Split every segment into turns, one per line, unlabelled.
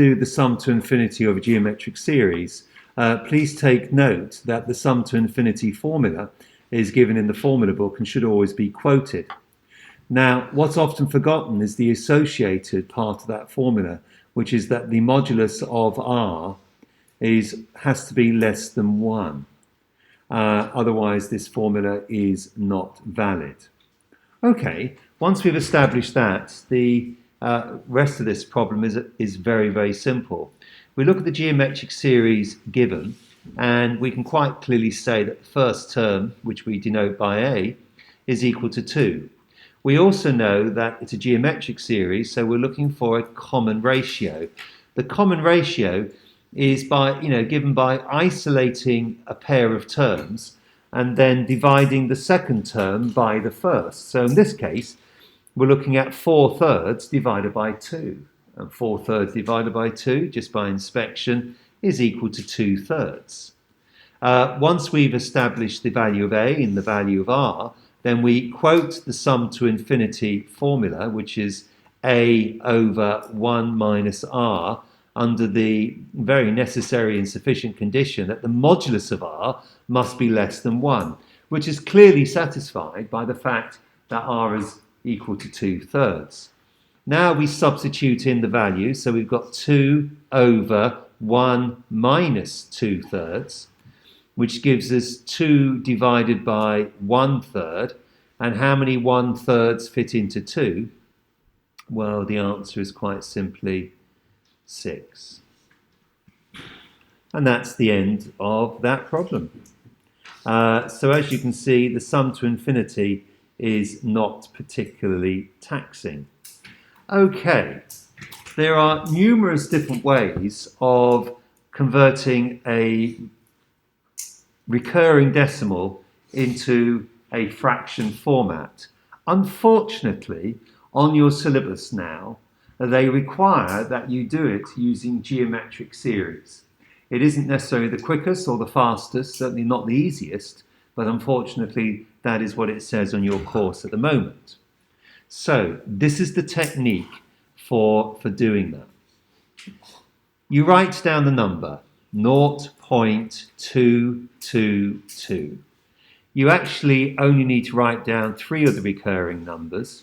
do the sum to infinity of a geometric series, please take note that the sum to infinity formula is given in the formula book and should always be quoted. Now, what's often forgotten is the associated part of that formula, which is that the modulus of r has to be less than 1. Otherwise, this formula is not valid. Okay, once we've established that, the rest of this problem is very, very simple. We look at the geometric series given, and we can quite clearly say that the first term, which we denote by a, is equal to 2. We also know that it's a geometric series, so we're looking for a common ratio. The common ratio is given by isolating a pair of terms and then dividing the second term by the first. So in this case, we're looking at 4/3 divided by 2. And 4/3 divided by 2, just by inspection, is equal to 2/3. Once we've established the value of a and the value of r, then we quote the sum to infinity formula, which is a over 1 minus r, under the very necessary and sufficient condition that the modulus of r must be less than 1, which is clearly satisfied by the fact that r is equal to 2/3. Now we substitute in the value, so we've got 2 over 1 minus 2/3, which gives us 2 divided by 1/3. And how many 1/3s fit into 2? Well, the answer is quite simply 6. And that's the end of that problem. So as you can see, the sum to infinity is not particularly taxing. Okay, there are numerous different ways of converting a recurring decimal into a fraction format. Unfortunately, on your syllabus now, they require that you do it using geometric series. It isn't necessarily the quickest or the fastest, certainly not the easiest, but unfortunately that is what it says on your course at the moment. So this is the technique for doing that. You write down the number 0.222. You actually only need to write down 3 of the recurring numbers,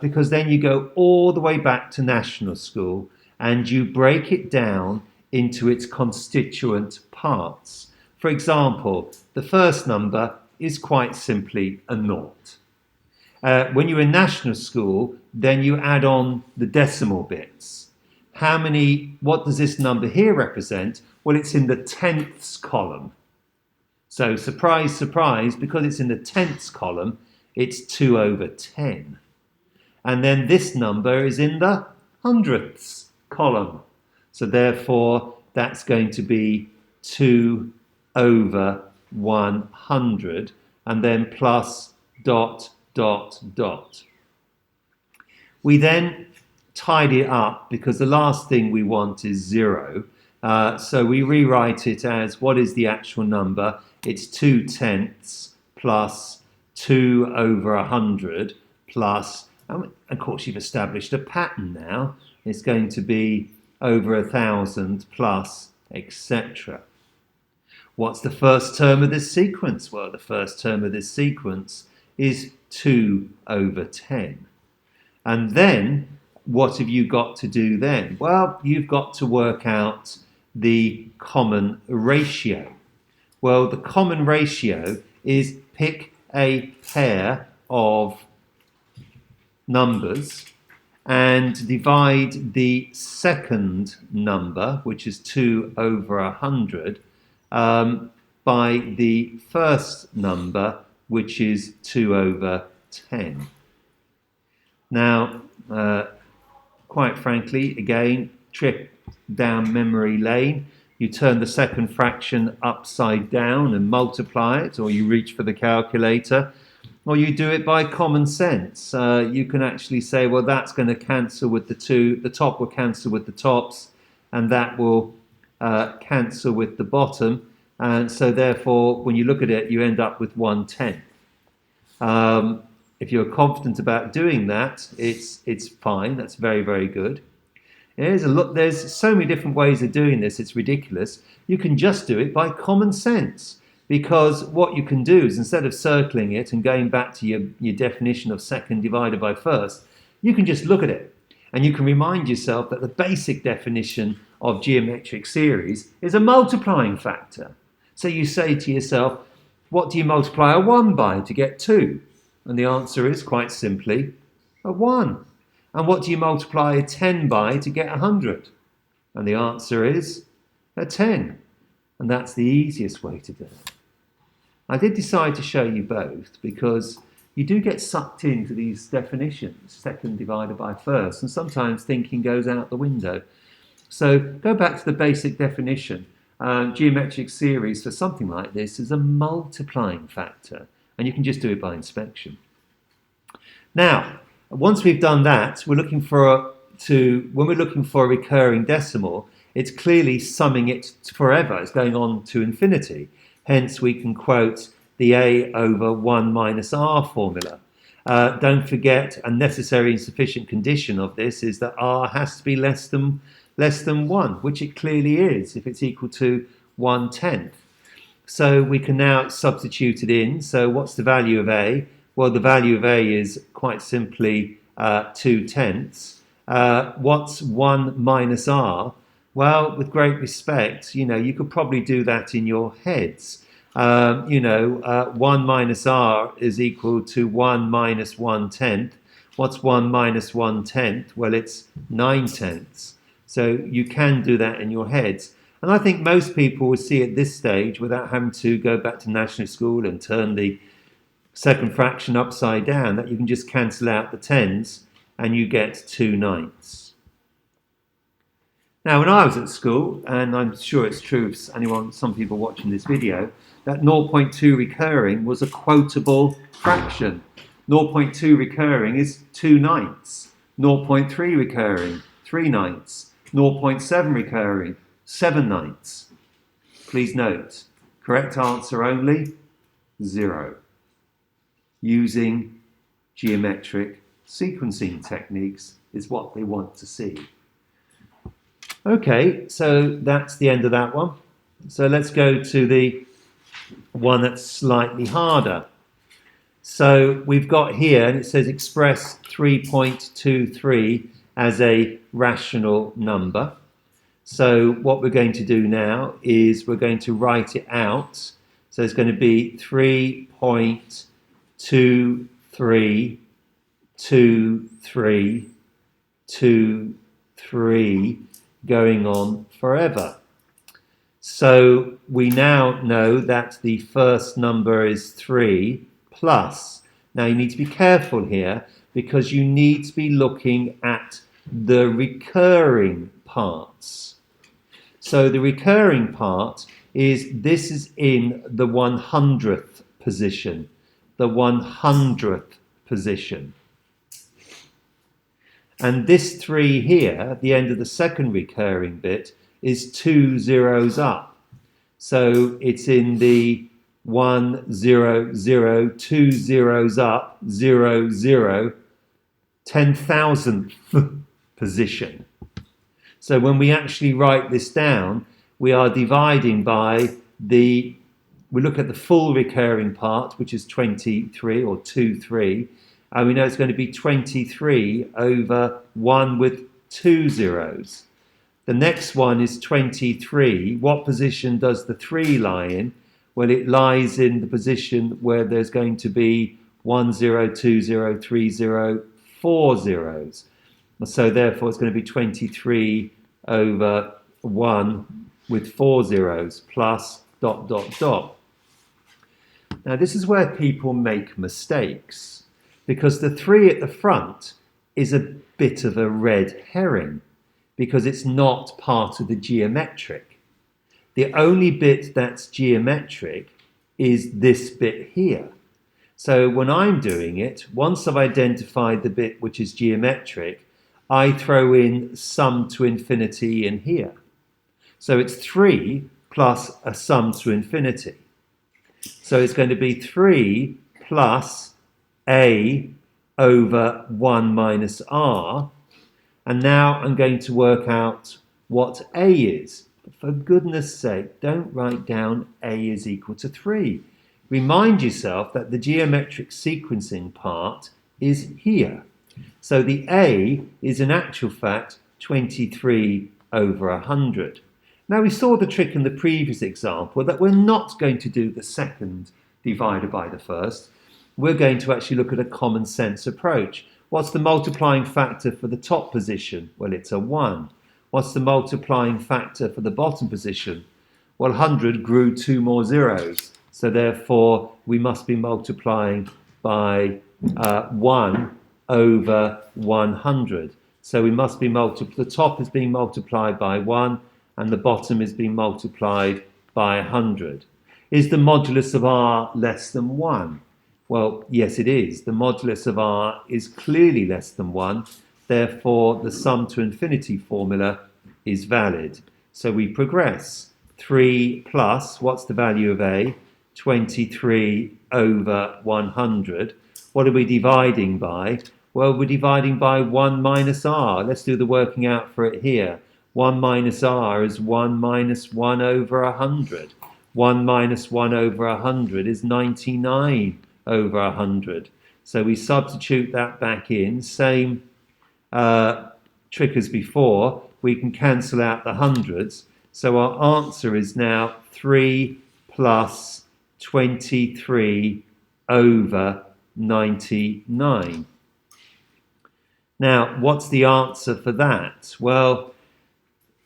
because then you go all the way back to national school and you break it down into its constituent parts. For example, the first number is quite simply a 0. When you're in national school, then you add on the decimal bits. What does this number here represent? Well, it's in the tenths column. So surprise, surprise, because it's in the tenths column, it's 2 over 10. And then this number is in the hundredths column. So therefore, that's going to be 2 over 100, and then plus dot, dot, dot. We then tidy it up because the last thing we want is 0. So we rewrite it as, what is the actual number? It's 2/10 plus 2 over 100 plus, and of course you've established a pattern now. It's going to be over 1,000 plus, etc. What's the first term of this sequence? Well, the first term of this sequence is 2 over 10. And then, what have you got to do then? Well, you've got to work out the common ratio. Well, the common ratio is pick a pair of numbers and divide the second number, which is 2 over 100, by the first number, which is 2 over 10. Now, quite frankly, again, trip down memory lane. You turn the second fraction upside down and multiply it, or you reach for the calculator, or you do it by common sense. You can actually say, well, that's going to cancel with the 2, the top will cancel with the tops, and that will cancel with the bottom. And so therefore, when you look at it, you end up with 1/10. If you're confident about doing that, it's fine. That's very, very good. There's so many different ways of doing this, it's ridiculous. You can just do it by common sense. Because what you can do is, instead of circling it and going back to your definition of second divided by first, you can just look at it. And you can remind yourself that the basic definition of geometric series is a multiplying factor. So you say to yourself, what do you multiply a 1 by to get 2? And the answer is, quite simply, a 1. And what do you multiply a 10 by to get 100? And the answer is a 10. And that's the easiest way to do it. I did decide to show you both because you do get sucked into these definitions, second divided by first, and sometimes thinking goes out the window. So go back to the basic definition. Geometric series for something like this is a multiplying factor, and you can just do it by inspection. Now, once we've done that, when we're looking for a recurring decimal, it's clearly summing it forever. It's going on to infinity. Hence, we can quote the a over 1 minus r formula. Don't forget, a necessary and sufficient condition of this is that r has to be less than 1, which it clearly is if it's equal to 1/10. So we can now substitute it in. So what's the value of a? Well, the value of a is quite simply 2/10. What's 1 minus r? Well, with great respect, you could probably do that in your heads. 1 minus r is equal to 1 minus 1/10. What's 1 minus 1/10? Well, it's 9/10. So you can do that in your heads. And I think most people will see at this stage, without having to go back to national school and turn the second fraction upside down, that you can just cancel out the tens and you get 2/9. Now, when I was at school, and I'm sure it's true of some people watching this video, that 0.2 recurring was a quotable fraction. 0.2 recurring is 2/9. 0.3 recurring, 3/9. 0.7 recurring, 7/9. Please note, correct answer only, 0. Using geometric sequencing techniques is what they want to see. Okay, so that's the end of that one. So let's go to the one that's slightly harder. So we've got here, and it says express 3.23 as a rational number. So what we're going to do now is we're going to write it out. So it's going to be 3.232323 going on forever. So we now know that the first number is 3 plus. Now you need to be careful here because you need to be looking at the recurring parts. So the recurring part this is in the 100th position. The 100th position. And this 3 here, at the end of the second recurring bit, is 2 zeros up. So it's in the 1, 0, 0, 2 zeros up, 0, 0, 10,000th position. So when we actually write this down, we are dividing by we look at the full recurring part, which is 23 or 2, 3. And we know it's going to be 23 over 1 with 2 zeros. The next one is 23. What position does the 3 lie in? Well, it lies in the position where there's going to be 1, 0, 2, 0, 3, 0, 4 zeros. So therefore, it's going to be 23 over 1 with 4 zeros plus ... Now, this is where people make mistakes, because the 3 at the front is a bit of a red herring because it's not part of the geometric. The only bit that's geometric is this bit here. So when I'm doing it, once I've identified the bit which is geometric, I throw in sum to infinity in here. So it's 3 plus a sum to infinity. So it's going to be 3 plus a over 1 minus r. And now I'm going to work out what A is. But for goodness sake, don't write down A is equal to 3. Remind yourself that the geometric sequencing part is here. So the A is in actual fact 23 over 100. Now we saw the trick in the previous example that we're not going to do the second divided by the first. We're going to actually look at a common sense approach. What's the multiplying factor for the top position? Well, it's a 1. What's the multiplying factor for the bottom position? Well, 100 grew 2 more zeros. So therefore, we must be multiplying by 1 over 100. So we must be the top is being multiplied by 1 and the bottom is being multiplied by 100. Is the modulus of r less than 1? Well, yes, it is. The modulus of r is clearly less than 1. Therefore, the sum to infinity formula is valid. So we progress. 3 plus, what's the value of a? 23 over 100. What are we dividing by? Well, we're dividing by 1 minus r. Let's do the working out for it here. 1 minus r is 1 minus 1 over 100. 1 minus 1 over 100 is 99 over 100. So we substitute that back in. Same trick as before. We can cancel out the hundreds. So our answer is now 3 plus 23 over 99. Now, what's the answer for that? Well,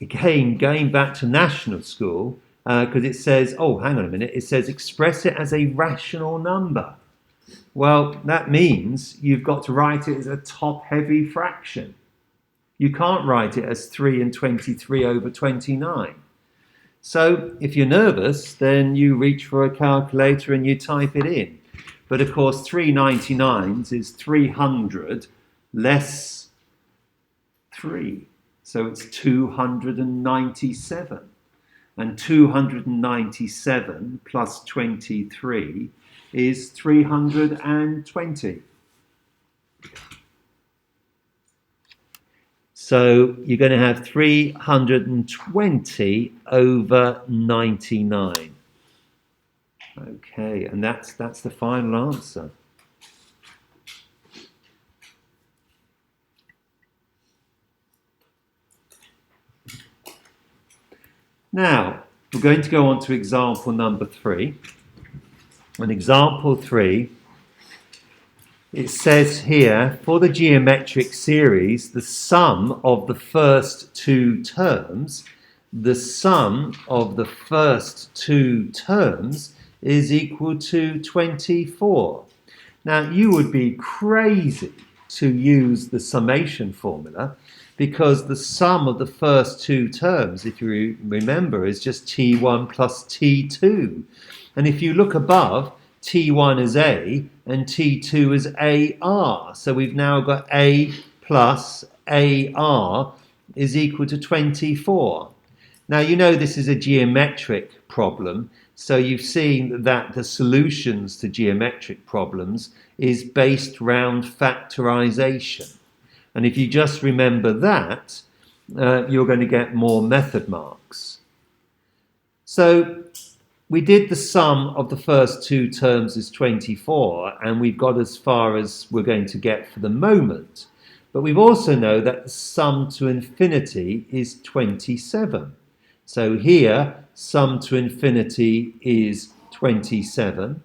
again, going back to national school, because it says, oh, hang on a minute, it says express it as a rational number. Well, that means you've got to write it as a top-heavy fraction. You can't write it as 3 and 23 over 29. So if you're nervous, then you reach for a calculator and you type it in. But of course, 399s is 300 less 3. So it's 297. And 297 plus 23 is 320. So you're going to have 320 over 99. Okay, and that's the final answer. Now, we're going to go on to example number 3. And example 3, it says here, for the geometric series, the sum of the first two terms, is equal to 24. Now, you would be crazy to use the summation formula because the sum of the first two terms, if you remember, is just T1 plus T2. And if you look above, T1 is A and T2 is AR. So we've now got A plus AR is equal to 24. Now, you know this is a geometric problem, so you've seen that the solutions to geometric problems is based around factorization. And if you just remember that, you're going to get more method marks. So we did the sum of the first two terms is 24, and we've got as far as we're going to get for the moment. But we also know that the sum to infinity is 27. So here, sum to infinity is 27.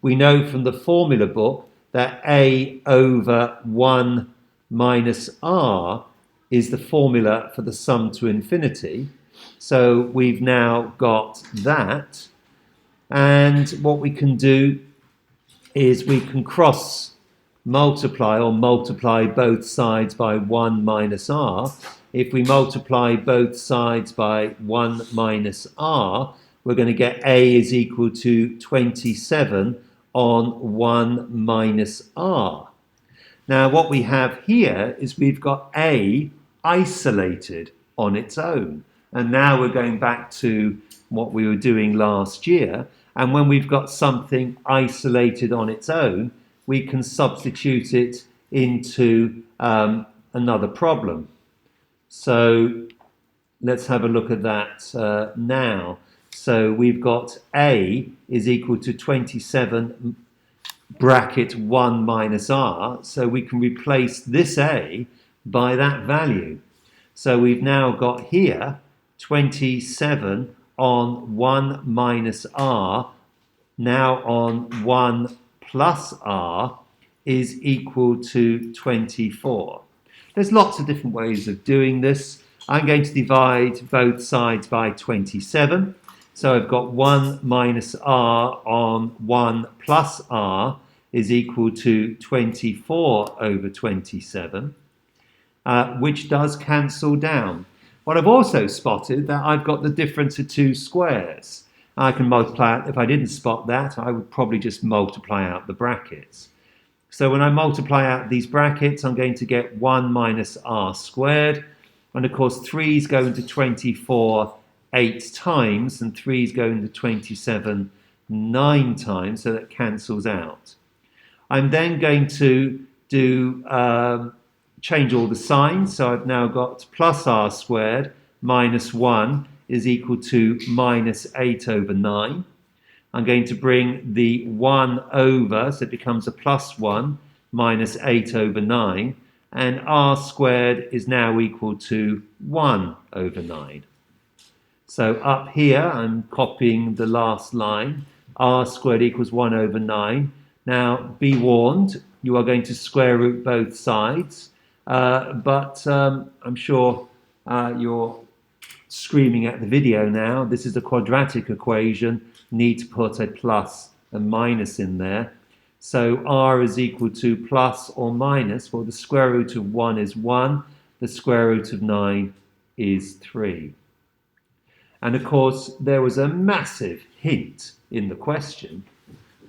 We know from the formula book that A over 1 minus R is the formula for the sum to infinity. So we've now got that. And what we can do is we can cross multiply or multiply both sides by 1 minus R. If we multiply both sides by 1 minus R, we're going to get A is equal to 27 on 1 minus R. Now, what we have here is we've got A isolated on its own. And now we're going back to what we were doing last year. And when we've got something isolated on its own, we can substitute it into another problem. So let's have a look at that now. So we've got A is equal to 27 bracket 1 minus R. So we can replace this A by that value. So we've now got here 27 on 1 minus R, now on 1 plus R, is equal to 24. There's lots of different ways of doing this. I'm going to divide both sides by 27. So I've got 1 minus R on 1 plus R is equal to 24 over 27, which does cancel down. But I've also spotted that I've got the difference of two squares. I can multiply it. If I didn't spot that, I would probably just multiply out the brackets. So when I multiply out these brackets, I'm going to get 1 minus R squared. And of course, 3 is going to 24 8 times, and 3 is going to 27 9 times, so that cancels out. I'm then going to do change all the signs. So I've now got plus R squared minus 1 is equal to minus 8 over 9. I'm going to bring the 1 over, so it becomes a plus 1 minus 8 over 9. And R squared is now equal to 1 over 9. So up here, I'm copying the last line. R squared equals 1 over 9. Now, be warned, you are going to square root both sides. But I'm sure you're screaming at the video now. This is a quadratic equation. Need to put a plus and minus in there. So R is equal to plus or minus. Well, the square root of 1 is 1. The square root of 9 is 3. And of course, there was a massive hint in the question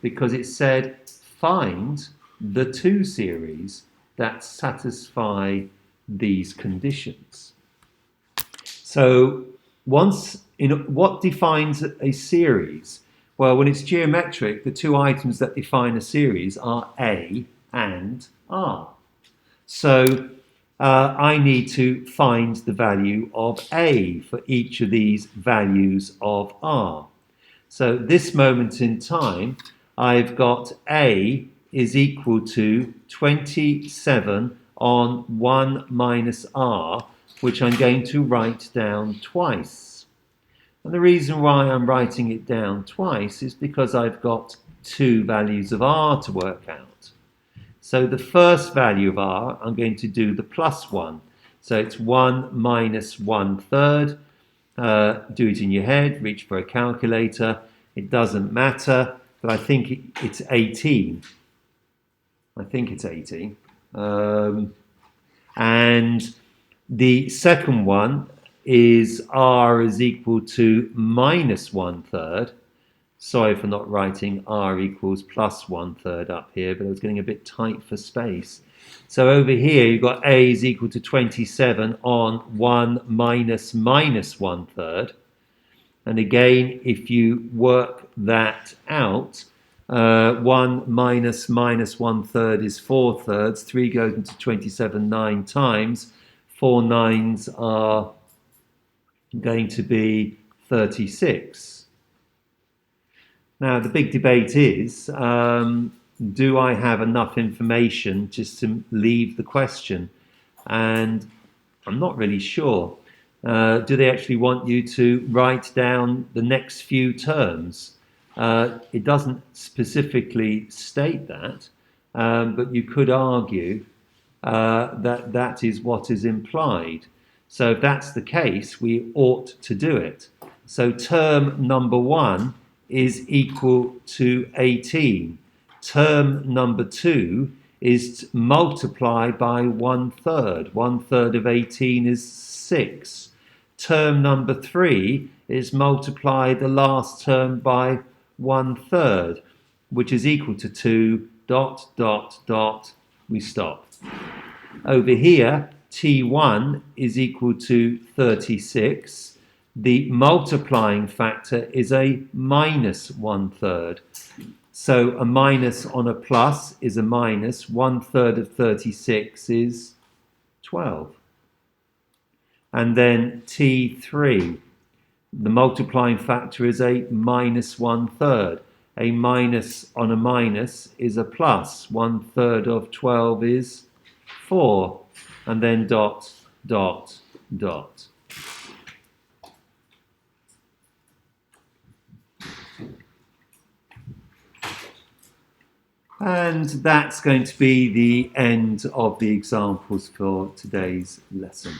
because it said, find the two series that satisfy these conditions. So what defines a series? Well, when it's geometric, the two items that define a series are A and R. So I need to find the value of A for each of these values of R. So this moment in time, I've got A is equal to 27 on 1 minus R, which I'm going to write down twice. And the reason why I'm writing it down twice is because I've got two values of R to work out. So the first value of R, I'm going to do the plus 1. So it's 1 minus 1/3. Do it in your head, reach for a calculator. It doesn't matter, but I think it's 18. I think it's 18. And the second one is R is equal to minus 1/3. Sorry for not writing R equals plus 1/3 up here, but I was getting a bit tight for space. So over here, you've got A is equal to 27 on 1 minus 1/3. And again, if you work that out, 1 minus 1/3 is 4/3. 3 goes into 27 9 times. 4 9s are going to be 36. Now, the big debate is, do I have enough information just to leave the question? And I'm not really sure. Do they actually want you to write down the next few terms? It doesn't specifically state that, but you could argue that that is what is implied. So if that's the case, we ought to do it. So term number 1 is equal to 18. Term number 2 is multiplied by 1/3. 1/3 of 18 is 6. Term number 3 is multiply the last term by 1/3, which is equal to 2, ... We stop. Over here, T1 is equal to 36. The multiplying factor is a minus 1/3. So a minus on a plus is a minus. 1/3 of 36 is 12. And then T3, the multiplying factor is a minus 1/3. A minus on a minus is a plus. 1/3 of 12 is 4. And then dot, dot, dot. And that's going to be the end of the examples for today's lesson.